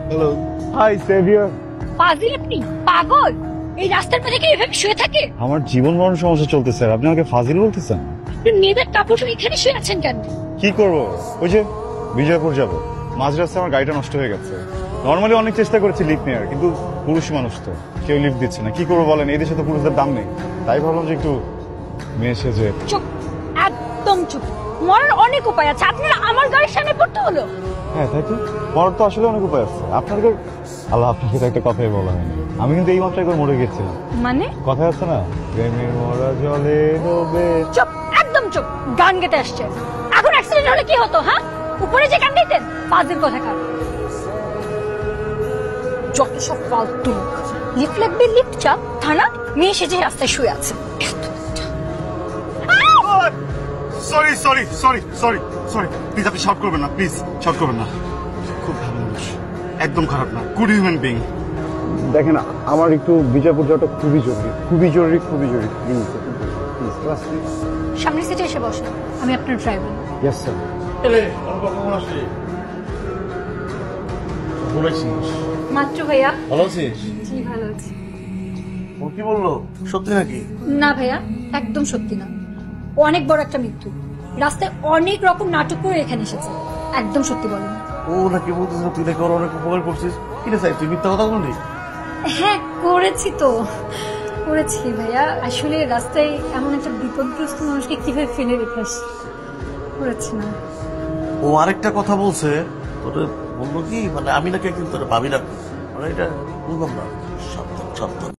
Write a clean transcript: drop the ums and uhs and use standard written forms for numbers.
Hello, high severe. পাগল আপনি, পাগল? এই রাস্তার পাশে কি এভাবে শুয়ে থাকে? আমার জীবন মরণ সমস্যা চলতেছে, আপনি আমাকে ফাজিল বলতেছেন? আপনি মেয়েদের কাপড় এখানে শুয়ে আছেন কেন? কি করব, ওই যে বিজয়পুর যাব, মাঝ রাস্তায় আমার গাড়িটা নষ্ট হয়ে গেছে। নর্মালি অনেক চেষ্টা করেছি লিফট নেওয়ার, কিন্তু পুরুষ মানুষ তো কেউ লিফট দিচ্ছে না। কি করবো বলেন, এই দেশে তো পুরুষদের দাম নেই। তাই ভাবলাম যে একটু মেয়ে সেজে। চুপ, একদম চুপ। মরার অনেক উপায় আছে, আপনারা আমার গাড়ির সামনে পড়তে হলো। হ্যাঁ তাই তো, মরার তো আসলে অনেক উপায় আছে। আপনাদের আল্লাহ, আপনাকে তো একটা কথাই বলা হয়নি। আমি কিন্তু এই মাত্র একবার মরে গেছিলাম। মানে? কথা আছে না, প্রেমের মরা জলে ডোবে। চুপ, একদম চুপ। গান গেতে আসছে। এখন অ্যাক্সিডেন্ট হলে কি হতো? হ্যাঁ, উপরে যে গান দিতেন, ফাজিল কোথাকার। যত সব ফালতু। লিফট লাগবে, লিফট চাপ। থানা মেয়ে সেজে রাস্তায় শুয়ে আছে। Sorry sorry sorry sorry sorry, please আপনি শর্ট করবেন না, প্লিজ শর্ট করবেন না। খুব ভালো মানুষ, একদম খারাপ না, গুড হিউম্যান বিং। দেখেন, আমার একটু বিজয়পুর যাওয়াটা খুবই জরুরি, খুবই জরুরি, খুবই জরুরি। Please please class please. সামনের সিটে এসে বসুন, আমি আপনার ড্রাইভার। Yes sir. মাত্র ভাইয়া। ভালো আছিস? জি ভালো আছি। ও কি বললো, সত্যি নাকি? না ভাইয়া, একদম সত্যি না। অনেক বড় একটা মৃত্যু। রাস্তায় অনেক রকম নাটক করে এখানে এসেছে। একদম সত্যি বলেন। ও নাকি বলতেছ তুই নাকি ওর অনেক উপকার করছিস? কি রে সাহেব, তুই মিথ্যা কথা বললি? হ্যাঁ করেছি তো, করেছি ভাইয়া। আসলে রাস্তায় এমন একটা বিপদগ্রস্ত মানুষকে কিভাবে ফেলে রেখে আসি, করেছি না। ও আরেকটা কথা বলছে, তোরে বললো কি, মানে আমি নাকি একদিন তোরে ভাবি রাখবো, মানে এটা বুঝলাম না। সাবধান সাবধান।